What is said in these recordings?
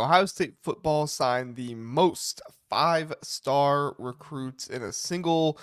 Ohio State football signed the most five-star recruits in a single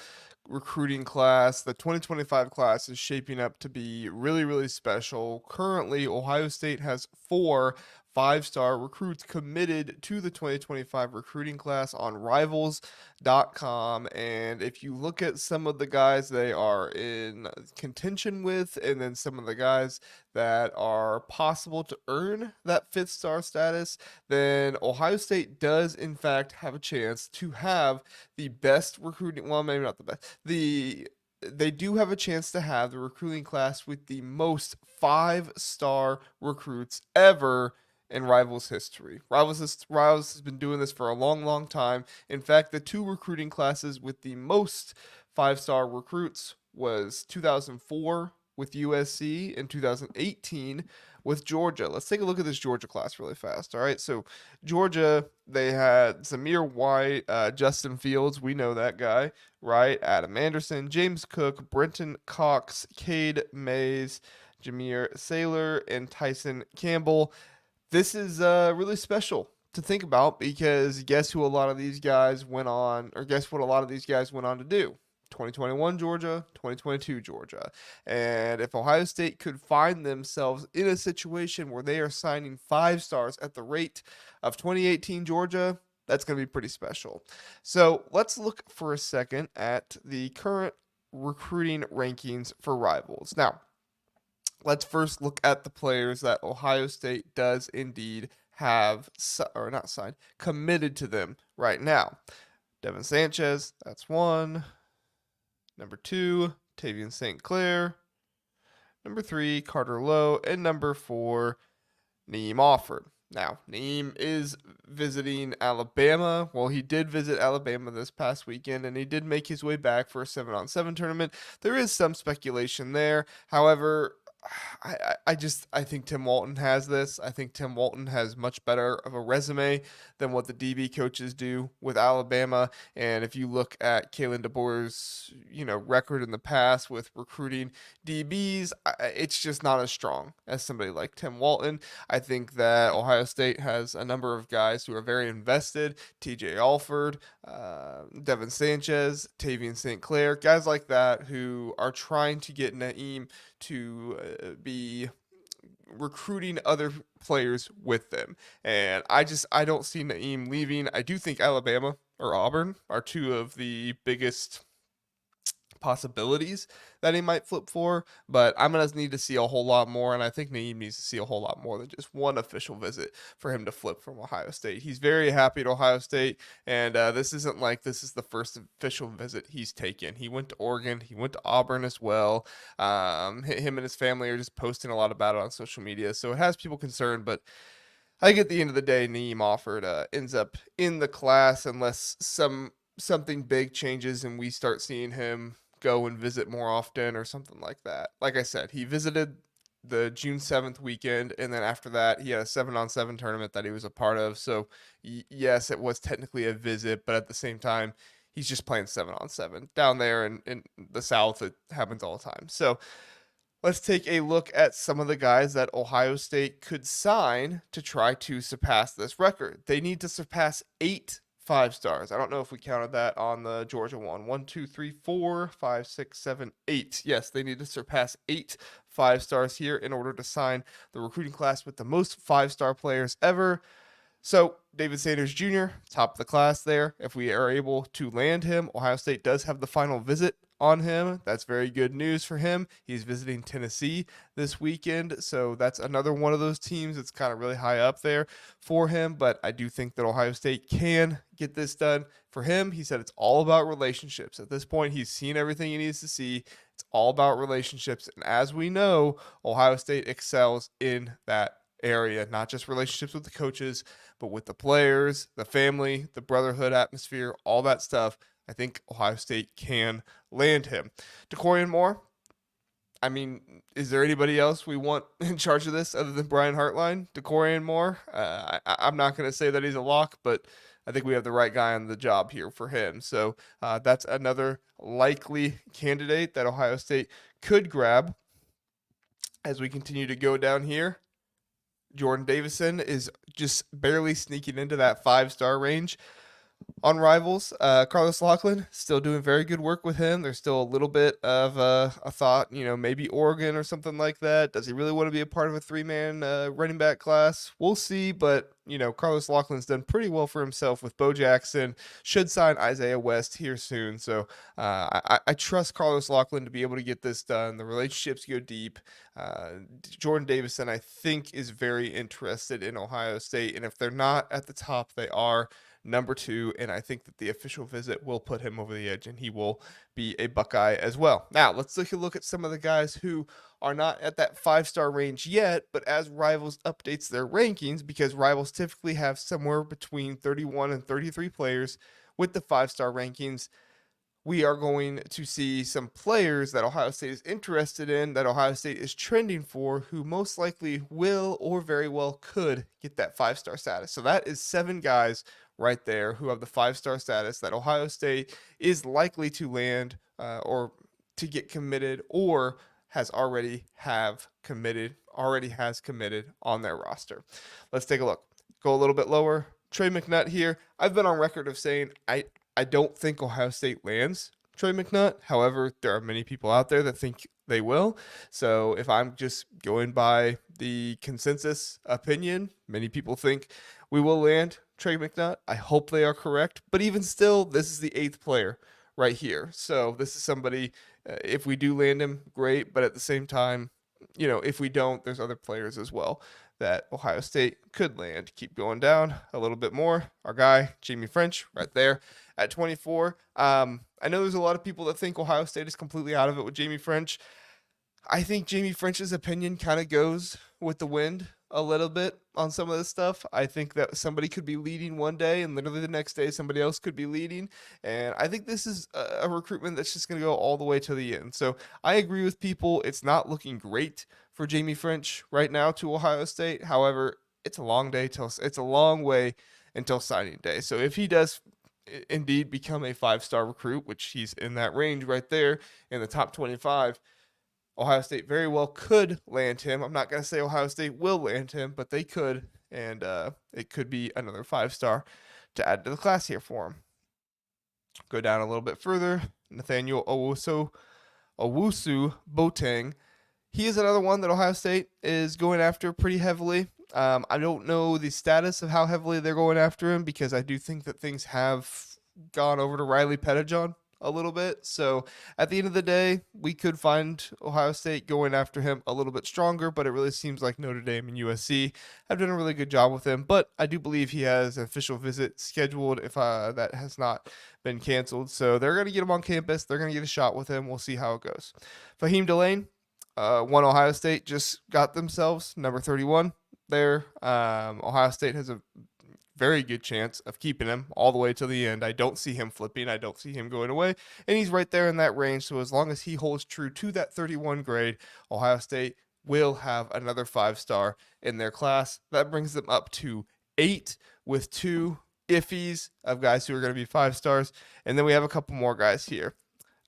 recruiting class. The 2025 class is shaping up to be really, really special. Currently, Ohio State has four five-star recruits committed to the 2025 recruiting class on rivals.com. And if you look at some of the guys they are in contention with, and then some of the guys that are possible to earn that fifth star status, then Ohio State does in fact have a chance to have the best recruiting, well, maybe not the best. They do have a chance to have the recruiting class with the most five-star recruits ever in Rivals history. Rivals has been doing this for a long, long time. In fact, the two recruiting classes with the most five-star recruits was 2004 with USC and 2018 with Georgia. Let's take a look at this Georgia class really fast. All right, so Georgia, they had Zamir White, Justin Fields, we know that guy, right? Adam Anderson, James Cook, Brenton Cox, Cade Mays, Jameer Saylor, and Tyson Campbell. This is really special to think about because guess who a lot of these guys went on, or guess what a lot of these guys went on to do? 2021 Georgia, 2022 Georgia. And if Ohio State could find themselves in a situation where they are signing five stars at the rate of 2018 Georgia, that's going to be pretty special. So let's look for a second at the current recruiting rankings for Rivals. Now, let's first look at the players that Ohio State does indeed have, or not signed, committed to them right now. Devin Sanchez, that's one. Number 2, Tavian St. Clair. Number 3, Carter Lowe. And number 4, Neem Offord. Now, Neem is visiting Alabama. Well, he did visit Alabama this past weekend, and he did make his way back for a 7-on-7 tournament. There is some speculation there. However, I think Tim Walton has this. I think Tim Walton has much better of a resume than what the DB coaches do with Alabama. And if you look at Kalen DeBoer's, record in the past with recruiting DBs, it's just not as strong as somebody like Tim Walton. I think that Ohio State has a number of guys who are very invested. TJ Alford, Devin Sanchez, Tavian St. Clair, guys like that who are trying to get Naeem to be recruiting other players with them. And I don't see Naeem leaving. I do think Alabama or Auburn are two of the biggest possibilities that he might flip for, but I'm going to need to see a whole lot more, and I think Naeem needs to see a whole lot more than just one official visit for him to flip from Ohio State. He's very happy at Ohio State, and this isn't like this is the first official visit he's taken. He went to Oregon, he went to Auburn as well. Him and his family are just posting a lot about it on social media, so it has people concerned, but I think at the end of the day, Naeem Offord ends up in the class unless something big changes and we start seeing him go and visit more often or something like that. Like I said, he visited the June 7th weekend, and then after that, he had a 7-on-7 tournament that he was a part of. So, yes, it was technically a visit, but at the same time, he's just playing 7-on-7. Down there in the South, it happens all the time. So, let's take a look at some of the guys that Ohio State could sign to try to surpass this record. They need to surpass 8 five stars. I don't know if we counted that on the Georgia one. 1, 2, 3, 4, 5, 6, 7, 8. Yes, they need to surpass 8 five stars here in order to sign the recruiting class with the most five-star players ever. So, David Sanders Jr., top of the class there. If we are able to land him, Ohio State does have the final visit on him. That's very good news for him. He's visiting Tennessee this weekend, so that's another one of those teams that's kind of really high up there for him, but I do think that Ohio State can get this done. For him, he said it's all about relationships. At this point, he's seen everything he needs to see. It's all about relationships, and as we know, Ohio State excels in that area, not just relationships with the coaches, but with the players, the family, the brotherhood atmosphere, all that stuff. I think Ohio State can land him. DeCorian Moore, I mean, is there anybody else we want in charge of this other than Brian Hartline? DeCorian Moore, I'm not going to say that he's a lock, but I think we have the right guy on the job here for him. So that's another likely candidate that Ohio State could grab as we continue to go down here. Jordan Davison is just barely sneaking into that 5-star range on Rivals. Carlos Lachlan still doing very good work with him. There's still a little bit of a thought, maybe Oregon or something like that. Does he really want to be a part of a 3-man running back class? We'll see, but Carlos Laughlin's done pretty well for himself with Bo Jackson. Should sign Isaiah West here soon, so I trust Carlos Laughlin to be able to get this done. The relationships go deep. Jordan Davison, I think, is very interested in Ohio State, and if they're not at the top, they are number 2, and I think that the official visit will put him over the edge, and he will be a Buckeye as well. Now, let's take a look at some of the guys who are not at that 5-star range yet, but as Rivals updates their rankings, because Rivals typically have somewhere between 31 and 33 players with the 5-star rankings, we are going to see some players that Ohio State is interested in, that Ohio State is trending for, who most likely will or very well could get that 5-star status. So that is 7 guys right there who have the 5-star status that Ohio State is likely to land or to get committed, or already has committed on their roster. Let's take a look. Go a little bit lower. Trey McNutt here. I've been on record of saying I don't think Ohio State lands Trey McNutt. However, there are many people out there that think they will. So if I'm just going by the consensus opinion, many people think we will land Trey McNutt. I hope they are correct. But even still, this is the 8th player right here. So this is somebody, if we do land him, great. But at the same time, if we don't, there's other players as well that Ohio State could land. Keep going down a little bit more. Our guy, Jamie French, right there at 24. I know there's a lot of people that think Ohio State is completely out of it with Jamie French. I think Jamie French's opinion kind of goes with the wind a little bit on some of this stuff. I think that somebody could be leading one day and literally the next day somebody else could be leading. And I think this is a recruitment that's just going to go all the way to the end. So I agree with people. It's not looking great for Jamie French right now to Ohio State. However, it's a long way until signing day. So if he does indeed become a 5-star recruit, which he's in that range right there in the top 25, Ohio State very well could land him. I'm not going to say Ohio State will land him, but they could, and it could be another 5-star to add to the class here for him. Go down a little bit further. Nathaniel Owusu Boateng. He is another one that Ohio State is going after pretty heavily. I don't know the status of how heavily they're going after him, because I do think that things have gone over to Riley Pettijohn a little bit. So at the end of the day, we could find Ohio State going after him a little bit stronger, but it really seems like Notre Dame and USC have done a really good job with him. But I do believe he has an official visit scheduled if that has not been canceled. So they're going to get him on campus. They're going to get a shot with him. We'll see how it goes. Fahim Delane, one Ohio State just got themselves number 31 there. Ohio State has a very good chance of keeping him all the way to the end. I don't see him flipping. I don't see him going away. And he's right there in that range. So as long as he holds true to that 31 grade, Ohio State will have another 5-star in their class. That brings them up to 8 with 2 iffies of guys who are going to be 5-stars. And then we have a couple more guys here.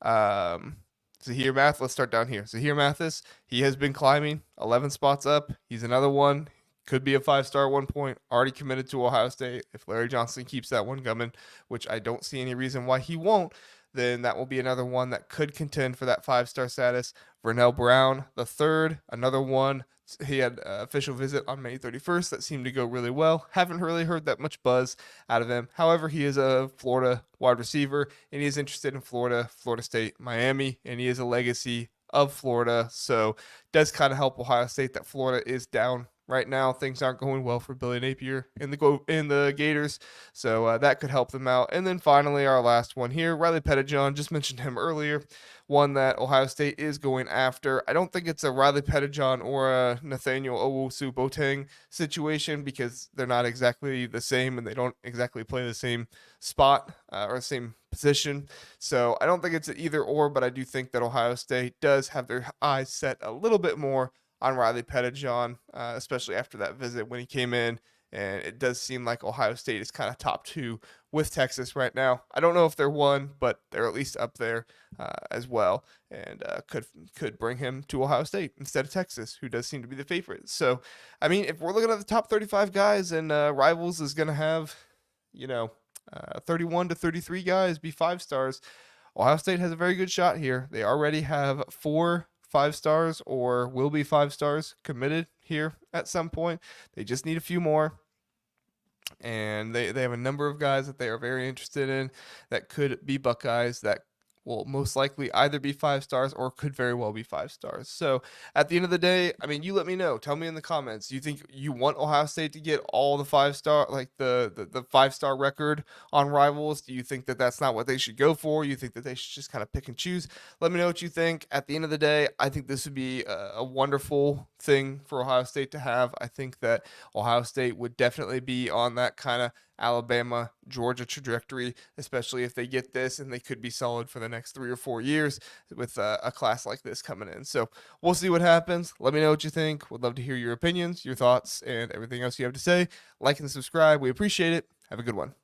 Zahir Mathis, let's start down here. Zahir Mathis, he has been climbing 11 spots up. He's another one. Could be a 5-star at one point, already committed to Ohio State. If Larry Johnson keeps that one coming, which I don't see any reason why he won't, then that will be another one that could contend for that 5-star status. Vernell Brown, the third, another one. He had an official visit on May 31st that seemed to go really well. Haven't really heard that much buzz out of him. However, he is a Florida wide receiver, and he is interested in Florida, Florida State, Miami, and he is a legacy of Florida. So it does kind of help Ohio State that Florida is down right now. Things aren't going well for Billy Napier in the Gators, so that could help them out. And then finally, our last one here, Riley Pettijohn. Just mentioned him earlier. One that Ohio State is going after. I don't think it's a Riley Pettijohn or a Nathaniel Owusu Boateng situation, because they're not exactly the same and they don't exactly play the same spot or same position. So I don't think it's an either or, but I do think that Ohio State does have their eyes set a little bit more on Riley Pettijohn, especially after that visit when he came in And it does seem like Ohio State is kind of top two with Texas right now. I don't know if they're one, but they're at least up there as well, and could bring him to Ohio State instead of Texas, who does seem to be the favorite. So, I mean, if we're looking at the top 35 guys, and Rivals is going to have, 31 to 33 guys be 5 stars, Ohio State has a very good shot here. They already have 4 5 stars or will be 5 stars committed here at some point. They just need a few more. And they have a number of guys that they are very interested in that could be Buckeyes, that will most likely either be 5 stars or could very well be 5 stars. So at the end of the day, I mean, you let me know. Tell me in the comments. Do you think you want Ohio State to get all the 5 star, like the 5 star record on Rivals? Do you think that that's not what they should go for? You think that they should just kind of pick and choose? Let me know what you think. At the end of the day, I think this would be a wonderful thing for Ohio State to have. I think that Ohio State would definitely be on that kind of Alabama, Georgia trajectory, especially if they get this, and they could be solid for the next 3 or 4 years with a class like this coming in. So we'll see what happens. Let me know what you think. Would love to hear your opinions, your thoughts, and everything else you have to say. Like and subscribe. We appreciate it. Have a good one.